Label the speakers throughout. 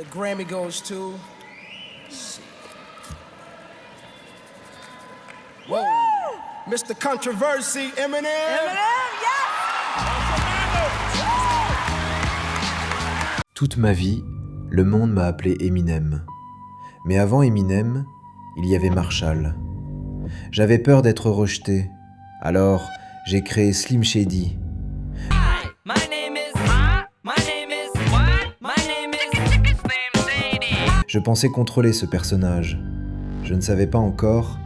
Speaker 1: The Grammy goes to... Whoa. Mr. Controversy, Eminem.
Speaker 2: Toute ma vie, le monde m'a appelé Eminem. Mais avant Eminem, il y avait Marshall. J'avais peur d'être rejeté, alors j'ai créé Slim Shady. Je pensais contrôler ce personnage. Je ne savais pas encore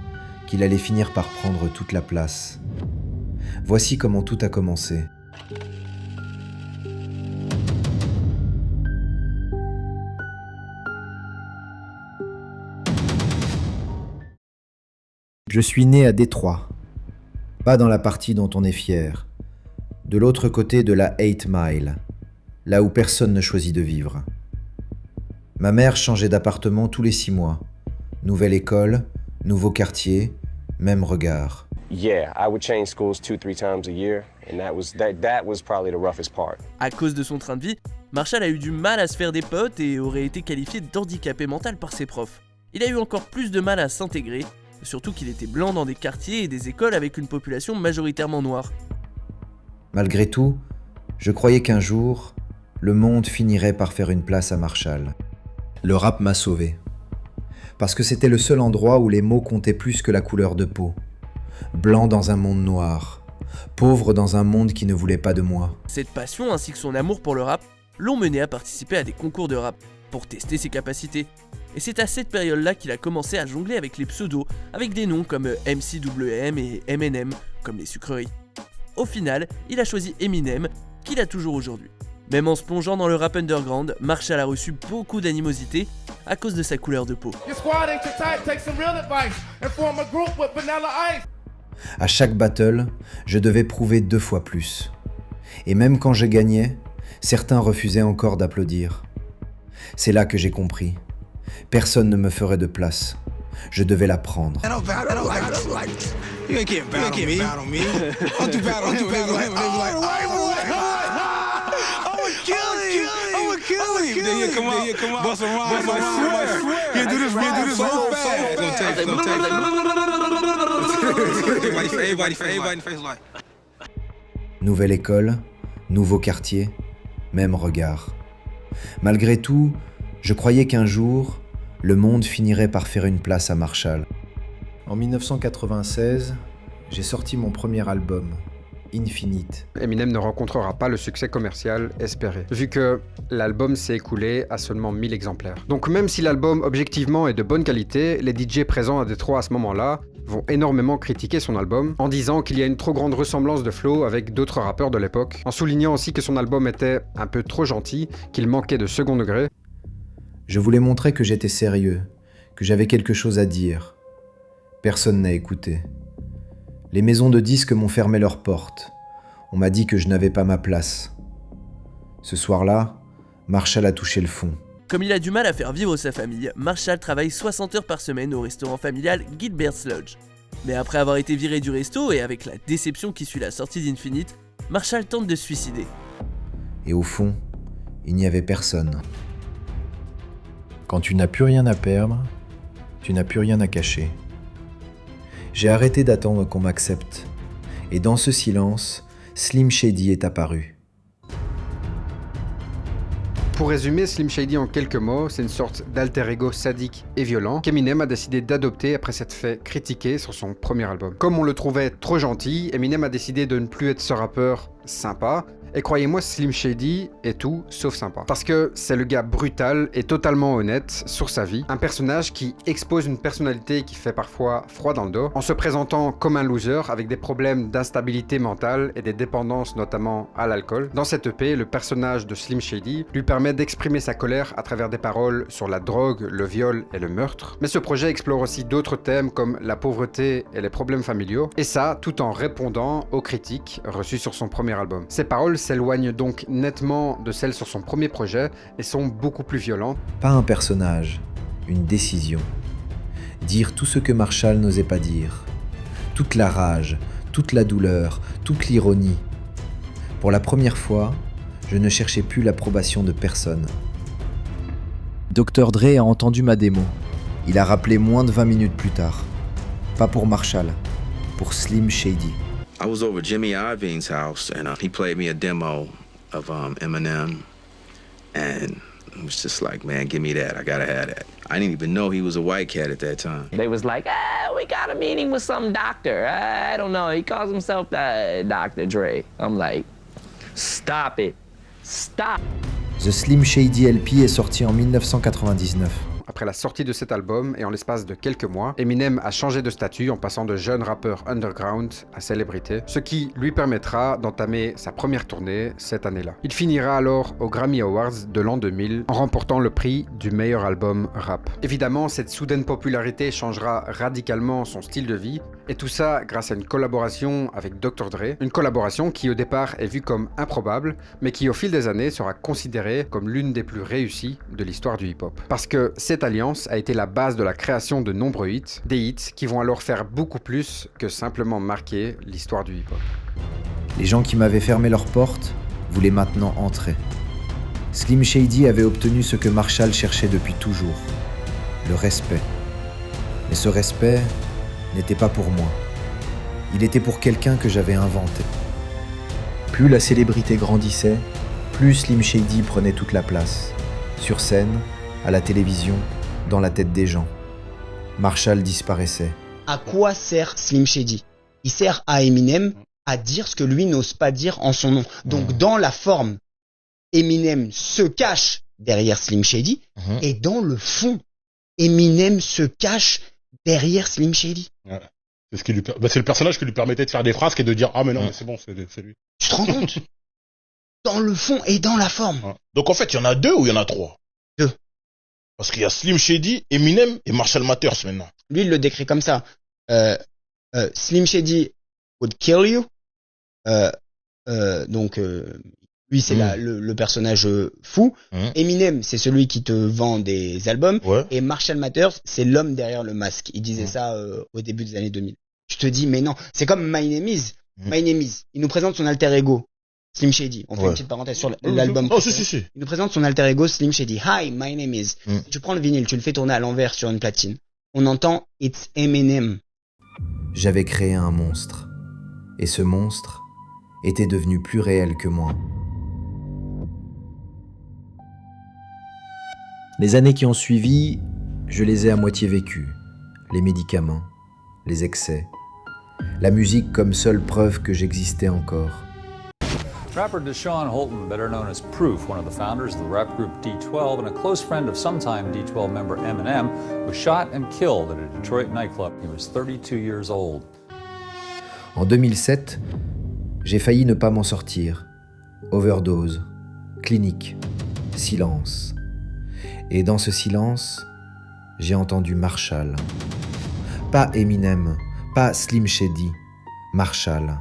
Speaker 2: qu'il allait finir par prendre toute la place. Voici comment tout a commencé. Je suis né à Détroit, pas dans la partie dont on est fier, de l'autre côté de la 8 Mile, là où personne ne choisit de vivre. Ma mère changeait d'appartement tous les 6 mois. Nouvelle école, nouveau quartier, même regard.
Speaker 3: Yeah, I would change schools 2-3 times a year, and that was probably the roughest part.
Speaker 4: À cause de son train de vie, Marshall a eu du mal à se faire des potes et aurait été qualifié d'handicapé mental par ses profs. Il a eu encore plus de mal à s'intégrer, surtout qu'il était blanc dans des quartiers et des écoles avec une population majoritairement noire.
Speaker 2: Malgré tout, je croyais qu'un jour, le monde finirait par faire une place à Marshall. Le rap m'a sauvé. Parce que c'était le seul endroit où les mots comptaient plus que la couleur de peau. Blanc dans un monde noir. Pauvre dans un monde qui ne voulait pas de moi.
Speaker 4: Cette passion ainsi que son amour pour le rap l'ont mené à participer à des concours de rap pour tester ses capacités. Et c'est à cette période-là qu'il a commencé à jongler avec les pseudos, avec des noms comme MCWM et MNM, comme les sucreries. Au final, il a choisi Eminem, qu'il a toujours aujourd'hui. Même en se plongeant dans le rap underground, Marshall a reçu beaucoup d'animosité à cause de sa couleur de peau.
Speaker 2: À chaque battle, je devais prouver 2 fois plus. Et même quand je gagnais, certains refusaient encore d'applaudir. C'est là que j'ai compris. Personne ne me ferait de place. Je devais la prendre. Nouvelle école, nouveau quartier, même regard. Malgré tout, je croyais qu'un jour, le monde finirait par faire une place à Marshall. En 1996, j'ai sorti mon premier album, Infinite.
Speaker 5: Eminem ne rencontrera pas le succès commercial espéré, vu que l'album s'est écoulé à seulement 1000 exemplaires. Donc même si l'album objectivement est de bonne qualité, les DJ présents à Détroit à ce moment-là vont énormément critiquer son album, en disant qu'il y a une trop grande ressemblance de flow avec d'autres rappeurs de l'époque, en soulignant aussi que son album était un peu trop gentil, qu'il manquait de second degré.
Speaker 2: Je voulais montrer que j'étais sérieux, que j'avais quelque chose à dire. Personne n'a écouté. Les maisons de disques m'ont fermé leurs portes. On m'a dit que je n'avais pas ma place. Ce soir-là, Marshall a touché le fond.
Speaker 4: Comme il a du mal à faire vivre sa famille, Marshall travaille 60 heures par semaine au restaurant familial Gilbert's Lodge. Mais après avoir été viré du resto et avec la déception qui suit la sortie d'Infinite, Marshall tente de se suicider.
Speaker 2: Et au fond, il n'y avait personne. Quand tu n'as plus rien à perdre, tu n'as plus rien à cacher. J'ai arrêté d'attendre qu'on m'accepte. Et dans ce silence, Slim Shady est apparu.
Speaker 5: Pour résumer, Slim Shady en quelques mots, c'est une sorte d'alter ego sadique et violent qu'Eminem a décidé d'adopter après s'être fait critiquer sur son premier album. Comme on le trouvait trop gentil, Eminem a décidé de ne plus être ce rappeur sympa. Et croyez-moi, Slim Shady est tout sauf sympa. Parce que c'est le gars brutal et totalement honnête sur sa vie. Un personnage qui expose une personnalité qui fait parfois froid dans le dos, en se présentant comme un loser avec des problèmes d'instabilité mentale et des dépendances notamment à l'alcool. Dans cette EP, le personnage de Slim Shady lui permet d'exprimer sa colère à travers des paroles sur la drogue, le viol et le meurtre. Mais ce projet explore aussi d'autres thèmes comme la pauvreté et les problèmes familiaux. Et ça, tout en répondant aux critiques reçues sur son premier album. Ces paroles s'éloignent donc nettement de celles sur son premier projet et sont beaucoup plus violentes.
Speaker 2: Pas un personnage, une décision. Dire tout ce que Marshall n'osait pas dire. Toute la rage, toute la douleur, toute l'ironie. Pour la première fois, je ne cherchais plus l'approbation de personne. Dr. Dre a entendu ma démo. Il a rappelé moins de 20 minutes plus tard. Pas pour Marshall, pour Slim Shady.
Speaker 6: I was over Jimmy Iovine's house, and he played me a demo of Eminem, and it was just like, man, give me that. I gotta have that. I didn't even know he was a white cat at that time.
Speaker 7: They was like, we got a meeting with some doctor. I don't know. He calls himself Dr. Dre. I'm like, stop it. Stop.
Speaker 2: The Slim Shady LP est sorti en 1999.
Speaker 5: Après la sortie de cet album, et en l'espace de quelques mois, Eminem a changé de statut en passant de jeune rappeur underground à célébrité, ce qui lui permettra d'entamer sa première tournée cette année-là. Il finira alors aux Grammy Awards de l'an 2000 en remportant le prix du meilleur album rap. Évidemment, cette soudaine popularité changera radicalement son style de vie, et tout ça grâce à une collaboration avec Dr. Dre, une collaboration qui au départ est vue comme improbable, mais qui au fil des années sera considérée comme l'une des plus réussies de l'histoire du hip-hop. Parce que cette alliance a été la base de la création de nombreux hits, des hits qui vont alors faire beaucoup plus que simplement marquer l'histoire du hip-hop.
Speaker 2: Les gens qui m'avaient fermé leurs portes voulaient maintenant entrer. Slim Shady avait obtenu ce que Marshall cherchait depuis toujours, le respect. Mais ce respect n'était pas pour moi. Il était pour quelqu'un que j'avais inventé. Plus la célébrité grandissait, plus Slim Shady prenait toute la place. Sur scène, à la télévision, dans la tête des gens. Marshall disparaissait.
Speaker 8: À quoi sert Slim Shady? Il sert à Eminem à dire ce que lui n'ose pas dire en son nom. Donc dans la forme, Eminem se cache derrière Slim Shady, et dans le fond, Eminem se cache derrière Slim Shady.
Speaker 9: Ouais. C'est ce qui lui c'est le personnage qui lui permettait de faire des phrases et de dire ah mais non mais c'est bon, c'est lui.
Speaker 8: Tu te rends compte? Dans le fond et dans la forme.
Speaker 10: Ouais. Donc en fait, il y en a 2 ou il y en a 3?
Speaker 8: 2.
Speaker 10: Parce qu'il y a Slim Shady, Eminem et Marshall Mathers maintenant.
Speaker 8: Lui, il le décrit comme ça. Slim Shady would kill you. Donc, lui, c'est le personnage fou. Eminem, c'est celui qui te vend des albums.
Speaker 10: Ouais.
Speaker 8: Et Marshall Mathers, c'est l'homme derrière le masque. Il disait ça au début des années 2000. Tu te dis, mais non, c'est comme My Name Is. My Name Is. Il nous présente son alter ego. Slim Shady. On fait une petite parenthèse sur l'album.
Speaker 10: Oh, si.
Speaker 8: Il nous présente son alter ego Slim Shady. Hi, my name is. Tu prends le vinyle, tu le fais tourner à l'envers sur une platine. On entend It's Eminem.
Speaker 2: J'avais créé un monstre. Et ce monstre était devenu plus réel que moi. Les années qui ont suivi, je les ai à moitié vécues. Les médicaments, les excès, la musique comme seule preuve que j'existais encore.
Speaker 11: Rapper Deshaun Holton, better known as Proof, one of the founders of the rap group D12 and a close friend of sometime D12 member Eminem, was shot and killed at a Detroit nightclub. He was 32 years old.
Speaker 2: En 2007, j'ai failli ne pas m'en sortir. Overdose, clinique, silence. Et dans ce silence, j'ai entendu Marshall. Pas Eminem, pas Slim Shady, Marshall.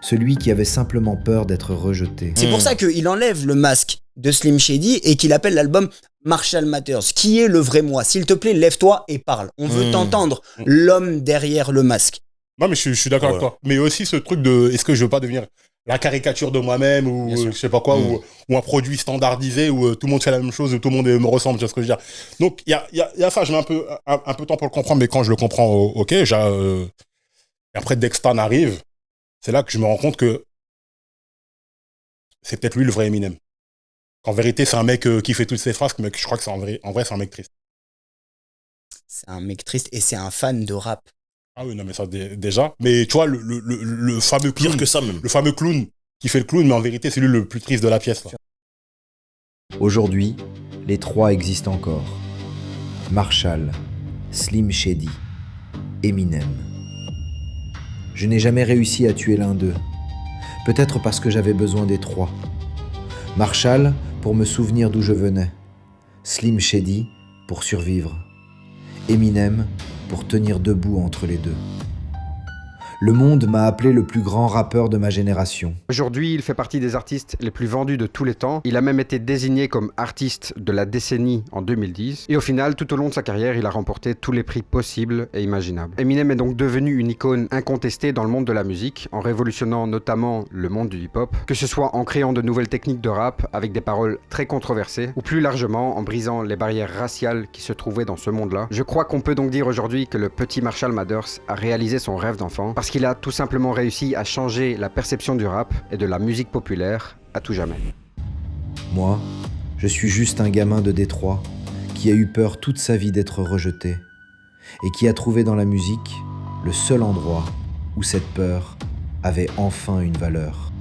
Speaker 2: Celui qui avait simplement peur d'être rejeté.
Speaker 8: C'est pour ça qu'il enlève le masque de Slim Shady et qu'il appelle l'album Marshall Mathers. Qui est le vrai moi? S'il te plaît, lève-toi et parle. On veut t'entendre, l'homme derrière le masque.
Speaker 9: Non mais je suis d'accord avec toi. Mais aussi ce truc de est-ce que je veux pas devenir la caricature de moi-même ou je sais pas quoi ou un produit standardisé où tout le monde fait la même chose, où tout le monde me ressemble, tu vois ce que je veux dire. Donc il y a ça, je mets un peu de temps pour le comprendre, mais quand je le comprends, ok. Et après Dextan arrive, c'est là que je me rends compte que c'est peut-être lui le vrai Eminem. En vérité, c'est un mec qui fait toutes ces phrases, mais je crois que en vrai, c'est un mec triste.
Speaker 8: C'est un mec triste et c'est un fan de rap.
Speaker 9: Ah oui, non, mais ça déjà. Mais tu vois, le fameux clown.
Speaker 10: Pire que ça même.
Speaker 9: Le fameux clown qui fait le clown, mais en vérité, c'est lui le plus triste de la pièce. Là.
Speaker 2: Aujourd'hui, les 3 existent encore. Marshall, Slim Shady, Eminem. Je n'ai jamais réussi à tuer l'un d'eux. Peut-être parce que j'avais besoin des 3. Marshall, pour me souvenir d'où je venais. Slim Shady, pour survivre. Eminem, pour tenir debout entre les deux. Le monde m'a appelé le plus grand rappeur de ma génération.
Speaker 5: Aujourd'hui, il fait partie des artistes les plus vendus de tous les temps. Il a même été désigné comme artiste de la décennie en 2010. Et au final, tout au long de sa carrière, il a remporté tous les prix possibles et imaginables. Eminem est donc devenu une icône incontestée dans le monde de la musique, en révolutionnant notamment le monde du hip-hop, que ce soit en créant de nouvelles techniques de rap avec des paroles très controversées, ou plus largement en brisant les barrières raciales qui se trouvaient dans ce monde-là. Je crois qu'on peut donc dire aujourd'hui que le petit Marshall Mathers a réalisé son rêve d'enfant, parce qu'il a tout simplement réussi à changer la perception du rap et de la musique populaire à tout jamais.
Speaker 2: Moi, je suis juste un gamin de Détroit qui a eu peur toute sa vie d'être rejeté et qui a trouvé dans la musique le seul endroit où cette peur avait enfin une valeur.